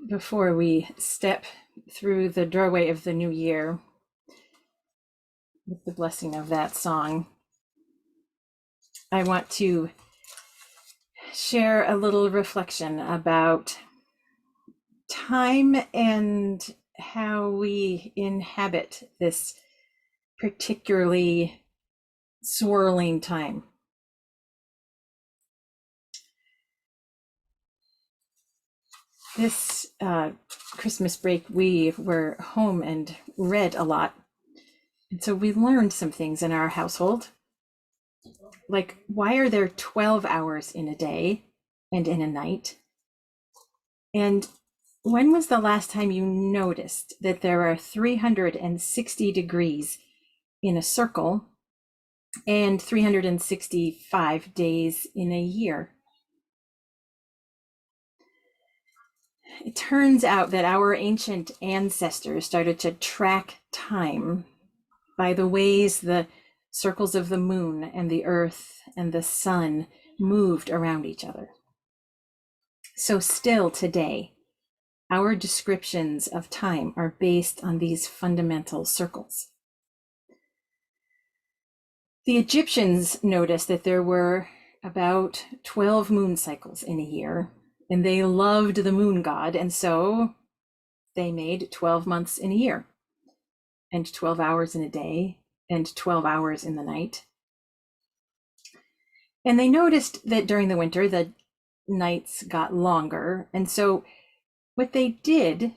Before we step through the doorway of the new year with the blessing of that song, I want to share a little reflection about time and how we inhabit this particularly swirling time. This Christmas break, we were home and read a lot. And so we learned some things in our household. Like, why are there 12 hours in a day and in a night? And when was the last time you noticed that there are 360 degrees in a circle and 365 days in a year? It turns out that our ancient ancestors started to track time by the ways the circles of the moon and the earth and the sun moved around each other. So still today, our descriptions of time are based on these fundamental circles. The Egyptians noticed that there were about 12 moon cycles in a year, and they loved the moon god, and so they made 12 months in a year, and 12 hours in a day, and 12 hours in the night. And they noticed that during the winter, the nights got longer. And so what they did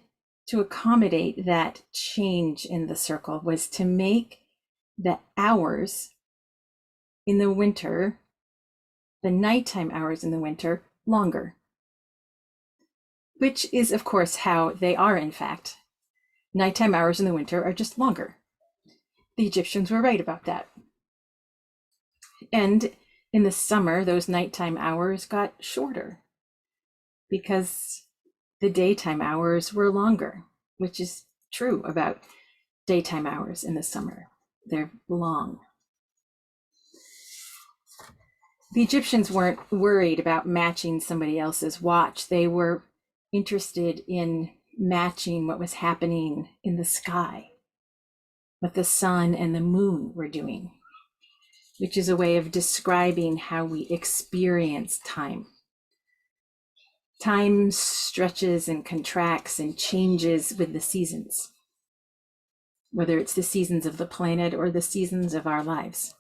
to accommodate that change in the circle was to make the hours in the winter, the nighttime hours in the winter, longer. Which is, of course, how they are, in fact. Nighttime hours in the winter are just longer. The Egyptians were right about that. And in the summer, those nighttime hours got shorter because the daytime hours were longer, which is true about daytime hours in the summer. They're long. The Egyptians weren't worried about matching somebody else's watch. They were interested in matching what was happening in the sky, what the sun and the moon were doing, which is a way of describing how we experience time. Time stretches and contracts and changes with the seasons, whether it's the seasons of the planet or the seasons of our lives.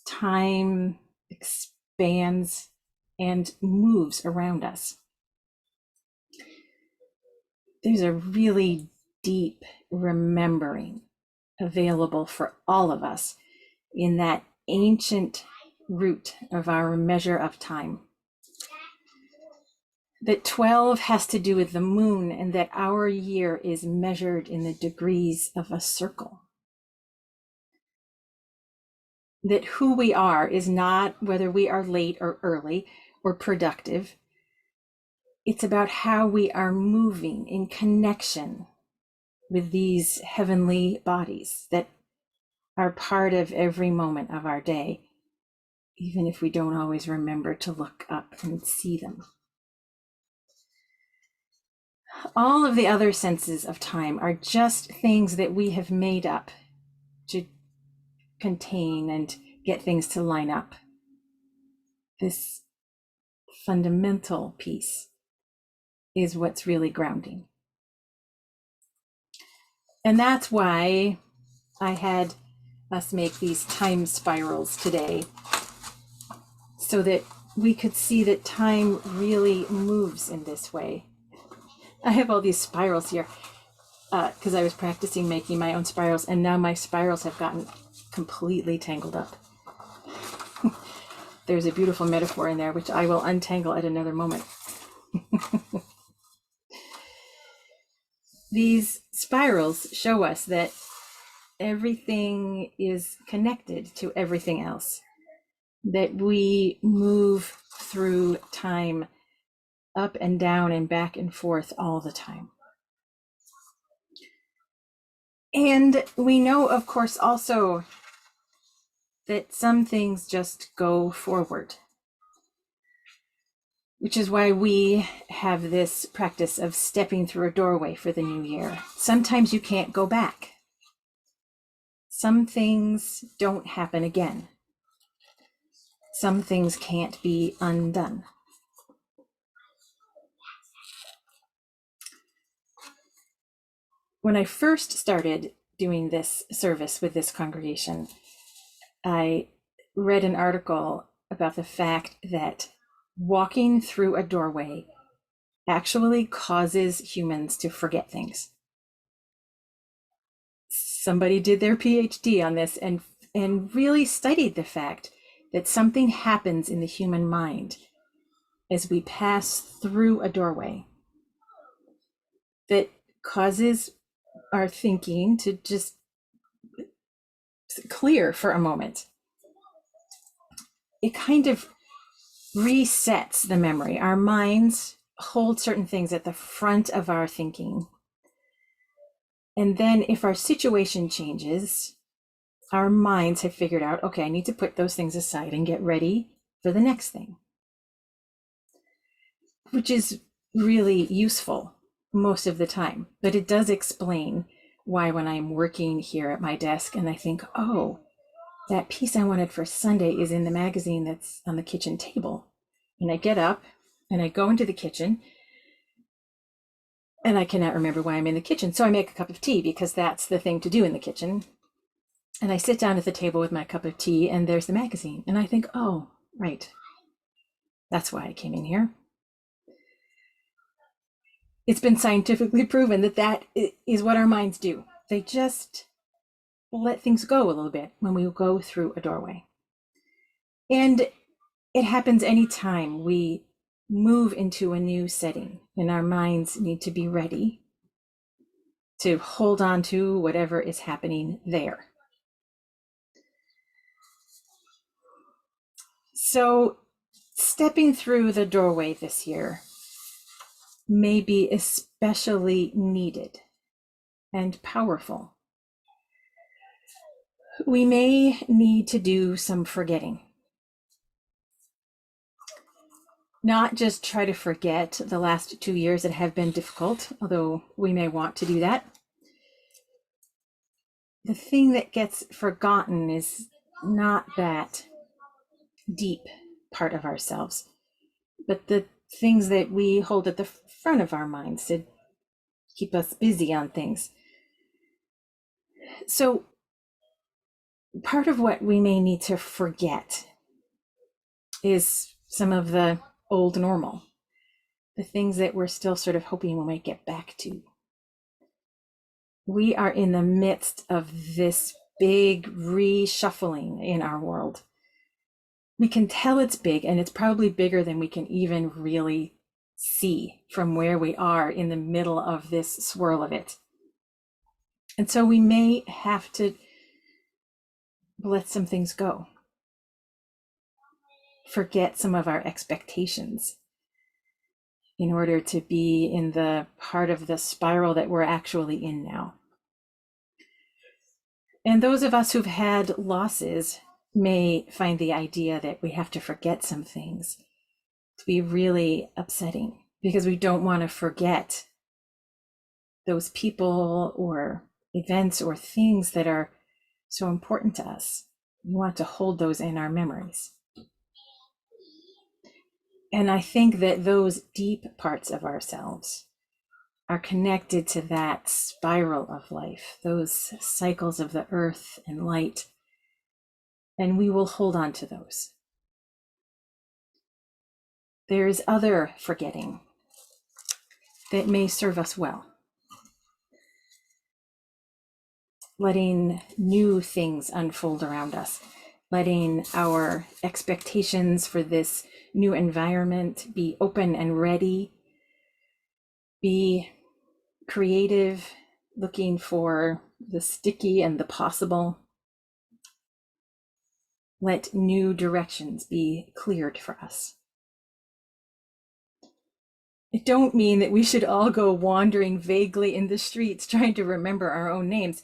Time expands and moves around us. There's a really deep remembering available for all of us in that ancient root of our measure of time. That 12 has to do with the moon, and that our year is measured in the degrees of a circle. That who we are is not whether we are late or early or productive. It's about how we are moving in connection with these heavenly bodies that are part of every moment of our day, even if we don't always remember to look up and see them. All of the other senses of time are just things that we have made up to contain and get things to line up. This fundamental piece is what's really grounding. And that's why I had us make these time spirals today, so that we could see that time really moves in this way. I have all these spirals here because I was practicing making my own spirals, and now my spirals have gotten completely tangled up. There's a beautiful metaphor in there, which I will untangle at another moment. These spirals show us that everything is connected to everything else, that we move through time up and down and back and forth all the time. And we know, of course, also that some things just go forward. which is why we have this practice of stepping through a doorway for the new year. Sometimes you can't go back. Some things don't happen again. Some things can't be undone. When I first started doing this service with this congregation, I read an article about the fact that walking through a doorway actually causes humans to forget things. Somebody did their PhD on this and really studied the fact that something happens in the human mind as we pass through a doorway that causes our thinking to just clear for a moment. It kind of resets the memory. Our minds hold certain things at the front of our thinking. And then if our situation changes, our minds have figured out, okay, I need to put those things aside and get ready for the next thing, which is really useful most of the time. But it does explain why when I'm working here at my desk and I think, oh, that piece I wanted for Sunday is in the magazine that's on the kitchen table. And I get up and I go into the kitchen and I cannot remember why I'm in the kitchen. So I make a cup of tea because that's the thing to do in the kitchen. And I sit down at the table with my cup of tea and there's the magazine. And I think, oh, right. That's why I came in here. It's been scientifically proven that that is what our minds do. They just let things go a little bit when we go through a doorway. And it happens anytime we move into a new setting and our minds need to be ready to hold on to whatever is happening there. So stepping through the doorway this year may be especially needed and powerful. We may need to do some forgetting. Not just try to forget the last 2 years that have been difficult, although we may want to do that. The thing that gets forgotten is not that deep part of ourselves, but the things that we hold at the front of our minds to keep us busy on things. So part of what we may need to forget is some of the old normal, the things that we're still sort of hoping we might get back to. We are in the midst of this big reshuffling in our world. We can tell it's big, and it's probably bigger than we can even really see from where we are in the middle of this swirl of it. And so we may have to let some things go. Forget some of our expectations in order to be in the part of the spiral that we're actually in now. And those of us who've had losses may find the idea that we have to forget some things to be really upsetting, because we don't want to forget those people or events or things that are so important to us. We want to hold those in our memories. And I think that those deep parts of ourselves are connected to that spiral of life, those cycles of the earth and light, and we will hold on to those. There's other forgetting that may serve us well. Letting new things unfold around us, letting our expectations for this new environment be open and ready, be creative, looking for the sticky and the possible. Let new directions be cleared for us. I don't mean that we should all go wandering vaguely in the streets trying to remember our own names,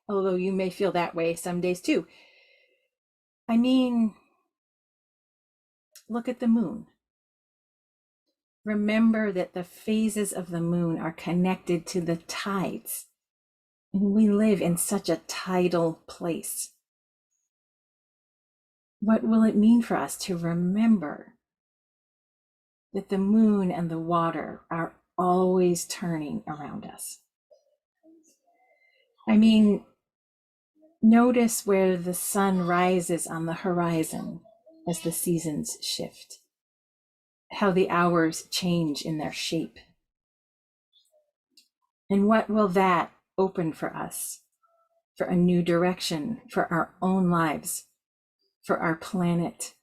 although you may feel that way some days too. I mean, look at the moon. Remember that the phases of the moon are connected to the tides. And we live in such a tidal place. What will it mean for us to remember that the moon and the water are always turning around us? I mean, notice where the sun rises on the horizon as the seasons shift, how the hours change in their shape. And what will that open for us, for a new direction, for our own lives, for our planet,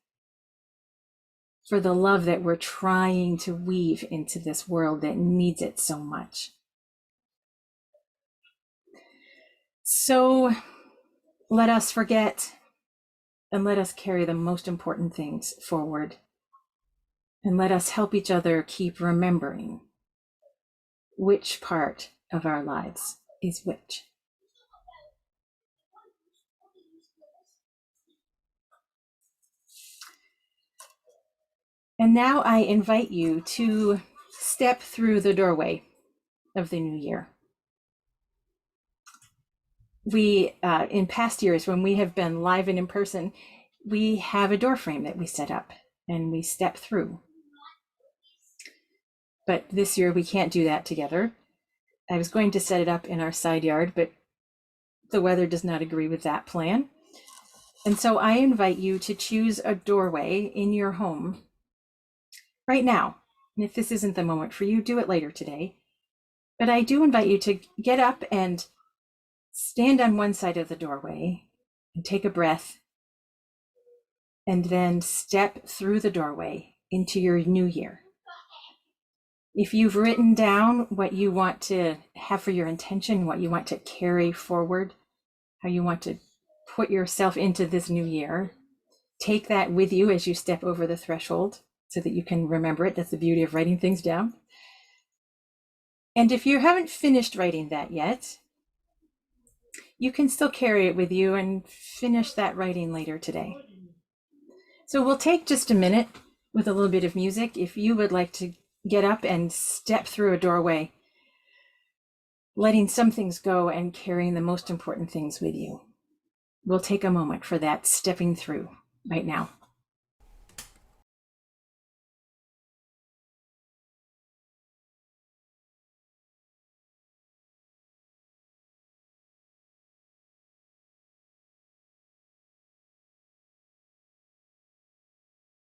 for the love that we're trying to weave into this world that needs it so much. So let us forget and let us carry the most important things forward. And let us help each other keep remembering which part of our lives is which. And now I invite you to step through the doorway of the new year. We, in past years, when we have been live and in person, we have a door frame that we set up and we step through. But this year we can't do that together. I was going to set it up in our side yard, but the weather does not agree with that plan. And so I invite you to choose a doorway in your home right now. And if this isn't the moment for you, do it later today. But I do invite you to get up and stand on one side of the doorway and take a breath, and then step through the doorway into your new year. If you've written down what you want to have for your intention, what you want to carry forward, how you want to put yourself into this new year, take that with you as you step over the threshold so that you can remember it. That's the beauty of writing things down. And if you haven't finished writing that yet, you can still carry it with you and finish that writing later today. So we'll take just a minute with a little bit of music. If you would like to get up and step through a doorway, letting some things go and carrying the most important things with you. We'll take a moment for that stepping through right now.